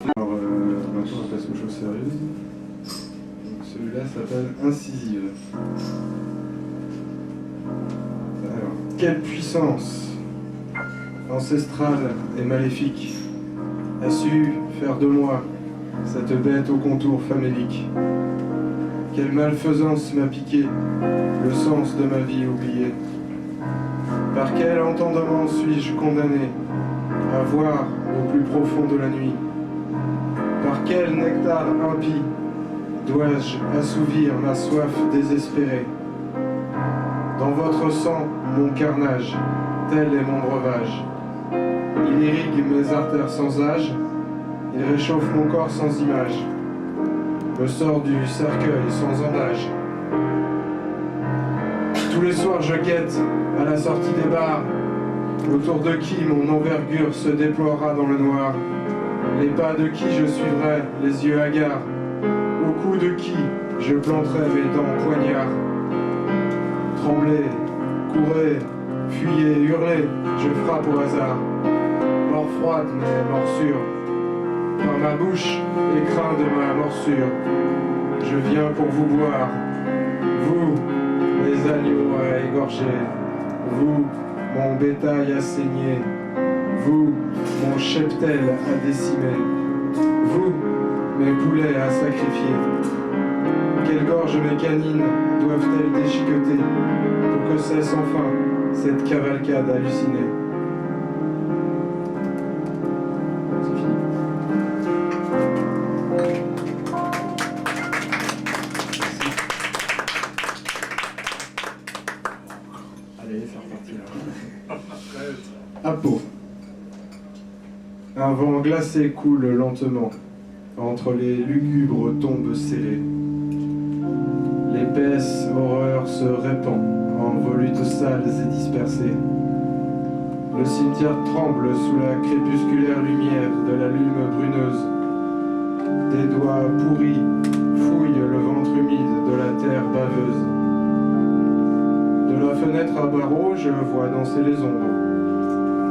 Alors maintenant on passe aux choses sérieuses. Celui-là s'appelle Incisive. Alors, quelle puissance ancestrale et maléfique a su faire de moi cette bête au contour famélique? Quelle malfaisance m'a piqué le sens de ma vie oubliée? Par quel entendement suis-je condamné à voir au plus profond de la nuit? Par quel nectar impie dois-je assouvir ma soif désespérée? Dans votre sang, mon carnage, tel est mon breuvage. Il irrigue mes artères sans âge, il réchauffe mon corps sans image, me sort du cercueil sans embâge. Tous les soirs je guette à la sortie des bars, autour de qui mon envergure se déploiera dans le noir. Les pas de qui je suivrai, les yeux hagards, au cou de qui je planterai mes dents poignards. Tremblez, courez, fuyez, hurlez, je frappe au hasard. Mort froide mais mort sûre, par ma bouche, écrin de ma morsure. Je viens pour vous boire, vous, les agneaux à égorger, vous, mon bétail à saigner, vous, mon cheptel à décimer, vous, mes poulets à sacrifier. Quelle gorge mes canines doivent-elles déchiqueter pour que cesse enfin cette cavalcade hallucinée? C'est fini. Allez, c'est reparti là. Apo. Un vent glacé coule lentement entre les lugubres tombes scellées. L'épaisse horreur se répand en volutes sales et dispersées. Le cimetière tremble sous la crépusculaire lumière de la lune bruneuse. Des doigts pourris fouillent le ventre humide de la terre baveuse. De la fenêtre à barreaux, je vois danser les ombres.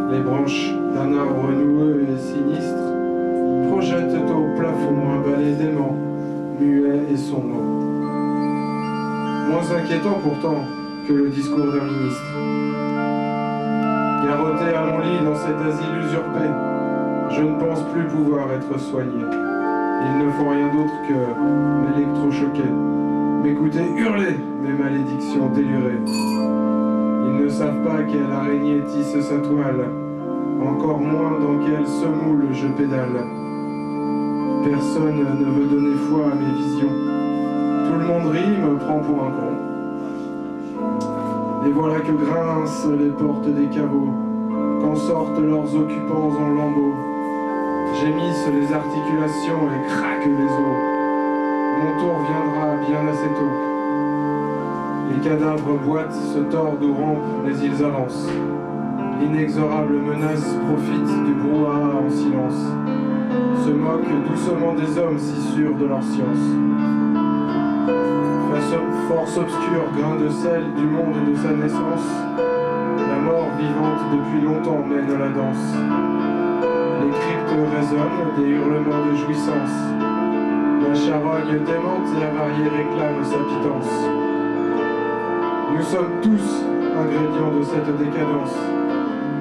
Les branches d'un arbre noueux et sinistre projettent au plafond un balai d'aimant, muet et sombre. Moins inquiétant pourtant que le discours d'un ministre. Garrotté à mon lit dans cet asile usurpé, je ne pense plus pouvoir être soigné. Ils ne font rien d'autre que m'électrochoquer, m'écouter hurler mes malédictions délurées. Ils ne savent pas quelle araignée tisse sa toile, encore moins dans quelle semoule je pédale. Personne ne veut donner foi à mes visions. Tout le monde rit, me prend pour un con. Et voilà que grincent les portes des caveaux, quand sortent leurs occupants en lambeaux. Gémissent les articulations et craquent les os. Mon tour viendra bien assez tôt. Les cadavres boitent, se tordent ou rampent, mais ils avancent. L'inexorable menace profite du brouhaha en silence, se moque doucement des hommes si sûrs de leur science. Face aux forces obscures, grain de sel du monde et de sa naissance, la mort vivante depuis longtemps mène la danse. Les cryptes résonnent des hurlements de jouissance. La charogne démente et avariée réclame sa pitance. Nous sommes tous ingrédients de cette décadence,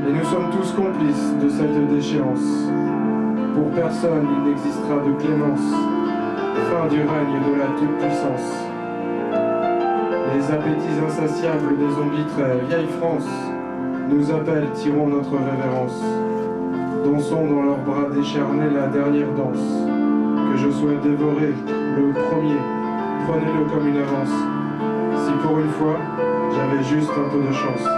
et nous sommes tous complices de cette déchéance. Pour personne il n'existera de clémence, fin du règne de la toute-puissance. Les appétits insatiables des zombies très vieille France nous appellent, tirons notre révérence. Dansons dans leurs bras décharnés la dernière danse. Que je sois dévoré, le premier, prenez-le comme une avance. Si pour une fois, j'avais juste un peu de chance.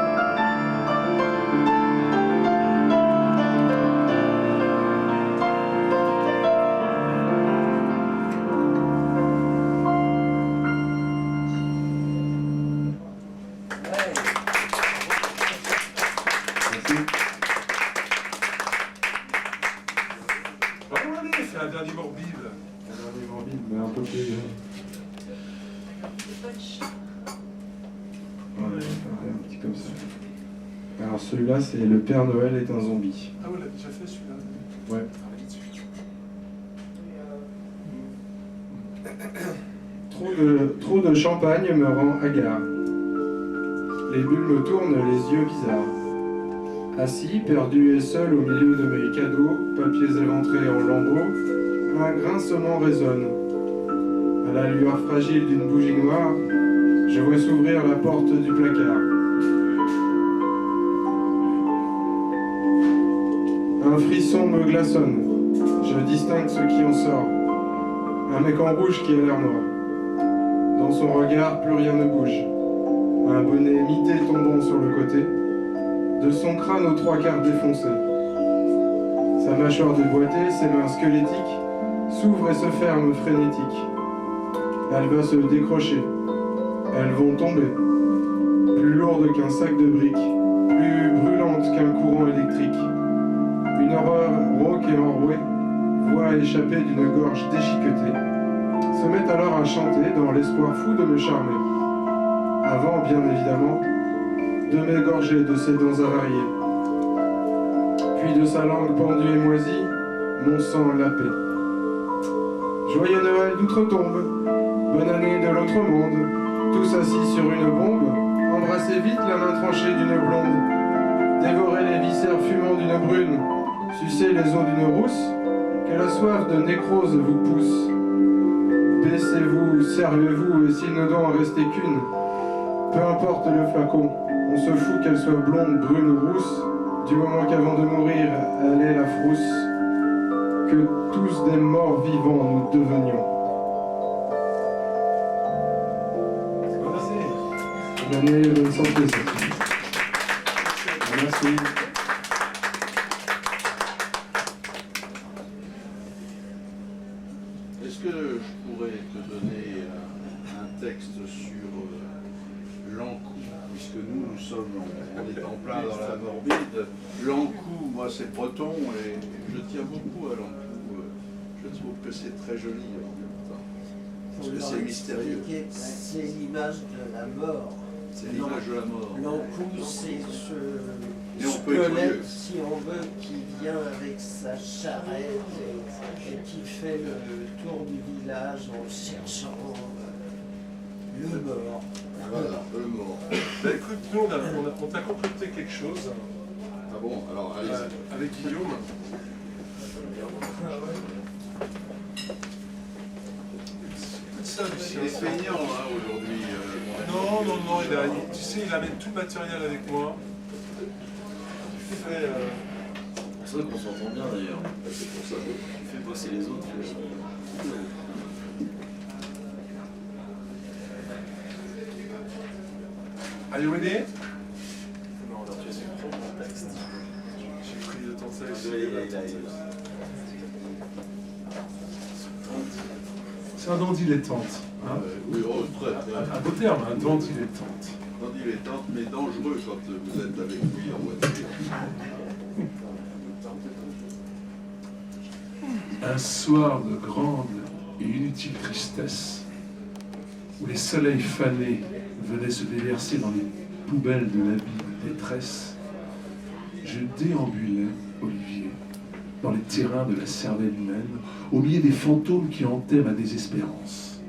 C'est un dernier morbide. Un dernier morbide, mais un peu plus... Ouais, un petit comme ça. Alors celui-là, c'est Le Père Noël est un zombie. Ah, on l'a déjà fait celui-là. Ouais. Trop de champagne me rend hagard. Les bulles me tournent les yeux bizarres. Assis, perdu et seul au milieu de mes cadeaux, papiers éventrés en lambeaux, un grincement résonne. À la lueur fragile d'une bougie noire, je vois s'ouvrir la porte du placard. Un frisson me glaçonne. Je distingue ce qui en sort. Un mec en rouge qui a l'air mort. Dans son regard, plus rien ne bouge. Un bonnet mité tombant sur le côté. De son crâne aux trois quarts défoncé. Sa mâchoire déboîtée, ses mains squelettiques, s'ouvrent et se ferment frénétiques. Elle va se décrocher. Elles vont tomber. Plus lourdes qu'un sac de briques. Plus brûlantes qu'un courant électrique. Une horreur rauque et enrouée, voix échappée d'une gorge déchiquetée, se met alors à chanter dans l'espoir fou de me charmer. Avant, bien évidemment, de m'égorger de ses dents avariées. Puis de sa langue pendue et moisie, mon sang lapé. Joyeux Noël d'outre-tombe, bonne année de l'autre monde, tous assis sur une bombe, embrassez vite la main tranchée d'une blonde, dévorez les viscères fumants d'une brune, sucez les os d'une rousse, que la soif de nécrose vous pousse. Baissez-vous, servez-vous, et s'il ne doit en rester qu'une, peu importe le flacon, on se fout qu'elle soit blonde, brune ou rousse, du moment qu'avant de mourir, elle est la frousse, que tous des morts vivants nous devenions. Bonne année, bonne santé. Merci. Est-ce que je pourrais te donner un texte sur l'Ankou, puisque nous sommes, on est en plein dans la morbide. L'Ankou, moi c'est breton et je tiens beaucoup à l'Ankou. Je trouve que c'est très joli en même temps, parce que c'est mystérieux. C'est l'image de la mort. C'est l'image de la mort. L'Ankou, c'est ce Et on peut être squelette, curieux. si on veut, qui vient avec sa charrette et qui fait le tour du village en cherchant le mort. Voilà, le mort. Bah écoute, nous on t'a concocté quelque chose Ah bon, alors allez-y. avec Guillaume. Écoute ça, Lucien. Il est feignant hein, aujourd'hui. Non, tu sais, il amène tout le matériel avec moi. Il fait. C'est vrai qu'on s'entend bien d'ailleurs. C'est pour ça. Il fait bosser les autres. Are you ready? Non, alors tu as su prendre mon texte. J'ai pris le temps de Désolé, sélectionner. C'est un dandilettante. Hein? Oui, oh, très, très. Un beau terme, un dandilettante. Dandilettante, mais dangereux quand vous êtes avec lui en voiture. Un soir de grande et inutile tristesse, où les soleils fanés venaient se déverser dans les poubelles de l'habit de détresse, je déambulais, Olivier, dans les terrains de la cervelle humaine, au milieu des fantômes qui hantaient ma désespérance.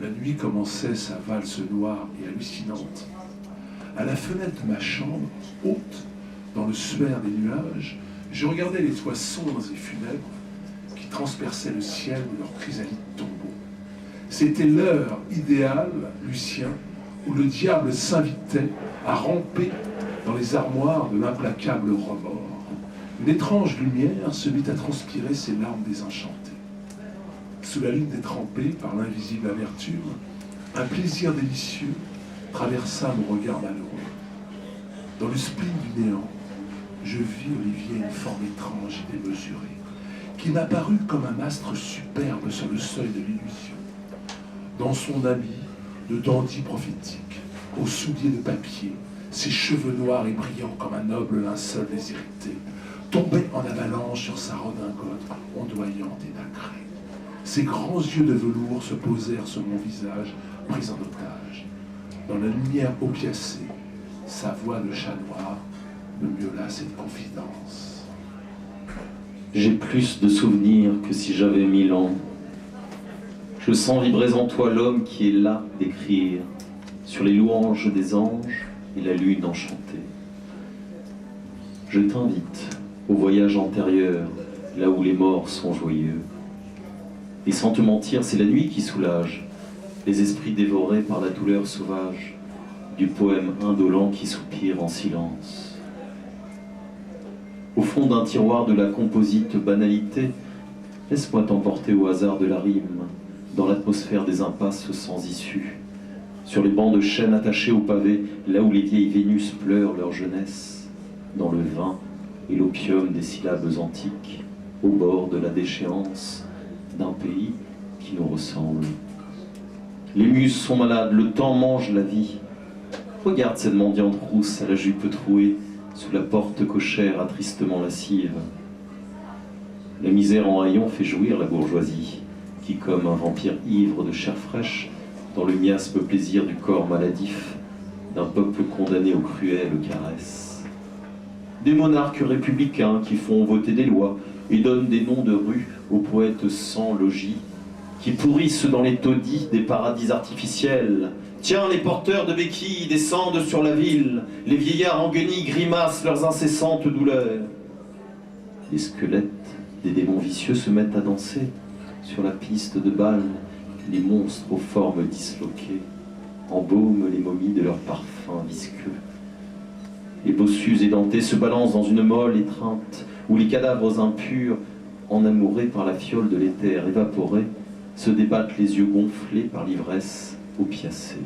La nuit commençait sa valse noire et hallucinante. À la fenêtre de ma chambre, haute, dans le suaire des nuages, je regardais les toits sombres et funèbres qui transperçaient le ciel de leurs chrysalides tombeaux. C'était l'heure idéale, Lucien, où le diable s'invitait à ramper dans les armoires de l'implacable remords. Une étrange lumière se mit à transpirer ses larmes désenchantées. Sous la lune détrempée par l'invisible amertume, un plaisir délicieux traversa mon regard malheureux. Dans le spleen du néant, je vis Olivier une forme étrange et démesurée, qui m'apparut comme un astre superbe sur le seuil de l'illusion. Dans son habit de dandy prophétique, aux souliers de papier, ses cheveux noirs et brillants comme un noble linceul désirité, tombaient en avalanche sur sa redingote ondoyante et nacrée. Ses grands yeux de velours se posèrent sur mon visage, pris en otage. Dans la lumière opiacée, sa voix de chat noir me miaula cette confidence. J'ai plus de souvenirs que si j'avais 1000 ans. Je sens vibrer en toi l'homme qui est là d'écrire sur les louanges des anges et la lune enchantée. Je t'invite au voyage antérieur, là où les morts sont joyeux. Et sans te mentir, c'est la nuit qui soulage les esprits dévorés par la douleur sauvage du poème indolent qui soupire en silence. Au fond d'un tiroir de la composite banalité, laisse-moi t'emporter au hasard de la rime, dans l'atmosphère des impasses sans issue, sur les bancs de chêne attachés au pavé, là où les vieilles Vénus pleurent leur jeunesse, dans le vin et l'opium des syllabes antiques, au bord de la déchéance d'un pays qui nous ressemble. Les muses sont malades, le temps mange la vie. Regarde cette mendiante rousse à la jupe trouée, sous la porte cochère à tristement lascive. La misère en haillons fait jouir la bourgeoisie, qui, comme un vampire ivre de chair fraîche, dans le miasme plaisir du corps maladif d'un peuple condamné aux cruelles caresses. Des monarques républicains qui font voter des lois et donnent des noms de rues aux poètes sans logis, qui pourrissent dans les taudis des paradis artificiels. Tiens, les porteurs de béquilles descendent sur la ville, les vieillards en guenilles grimacent leurs incessantes douleurs. Les squelettes des démons vicieux se mettent à danser sur la piste de bal, les monstres aux formes disloquées embaument les momies de leurs parfums visqueux. Les bossus édentés se balancent dans une molle étreinte, où les cadavres impurs, enamourés par la fiole de l'éther évaporé, se débattent les yeux gonflés par l'ivresse opiacée.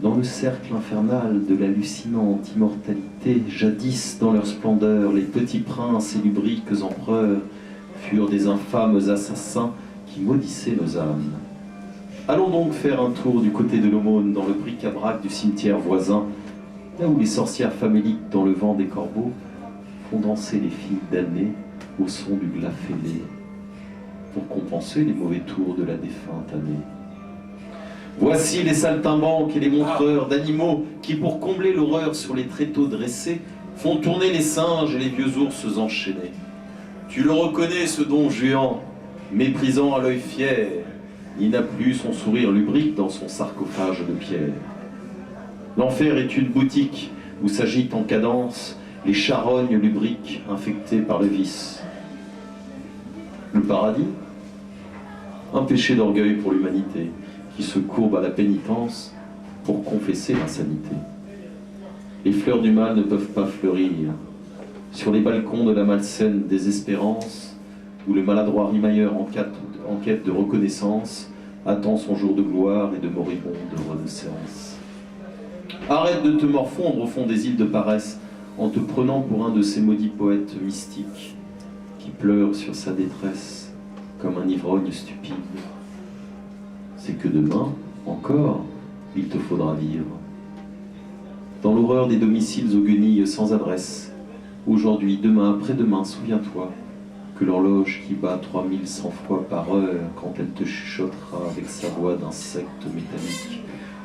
Dans le cercle infernal de l'hallucinante immortalité, jadis dans leur splendeur, les petits princes et lubriques empereurs furent des infâmes assassins qui maudissaient nos âmes. Allons donc faire un tour du côté de l'aumône, dans le bric-à-brac du cimetière voisin, là où les sorcières faméliques dans le vent des corbeaux font danser les filles damnées au son du glas fêlé, pour compenser les mauvais tours de la défunte année. Voici les saltimbanques et les montreurs d'animaux qui, pour combler l'horreur sur les tréteaux dressés, font tourner les singes et les vieux ours enchaînés. Tu le reconnais, ce don géant, méprisant à l'œil fier, il n'a plus son sourire lubrique dans son sarcophage de pierre. L'enfer est une boutique où s'agitent en cadence les charognes lubriques infectées par le vice. Le paradis, un péché d'orgueil pour l'humanité, qui se courbe à la pénitence pour confesser l'insanité. Les fleurs du mal ne peuvent pas fleurir sur les balcons de la malsaine désespérance, où le maladroit rimailleur en quête de reconnaissance attend son jour de gloire et de moribonde renaissance. Arrête de te morfondre au fond des îles de paresse en te prenant pour un de ces maudits poètes mystiques qui pleure sur sa détresse comme un ivrogne stupide. C'est que demain, encore, il te faudra vivre. Dans l'horreur des domiciles aux guenilles sans adresse, aujourd'hui, demain, après-demain, souviens-toi que l'horloge qui bat 3100 fois par heure quand elle te chuchotera avec sa voix d'insecte métallique,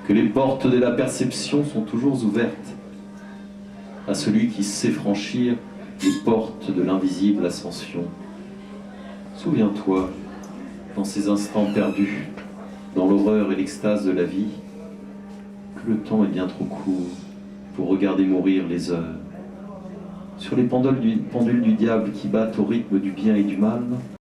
que les portes de la perception sont toujours ouvertes à celui qui sait franchir les portes de l'invisible ascension. Souviens-toi, dans ces instants perdus, dans l'horreur et l'extase de la vie, que le temps est bien trop court pour regarder mourir les heures. Sur les pendules du diable qui battent au rythme du bien et du mal,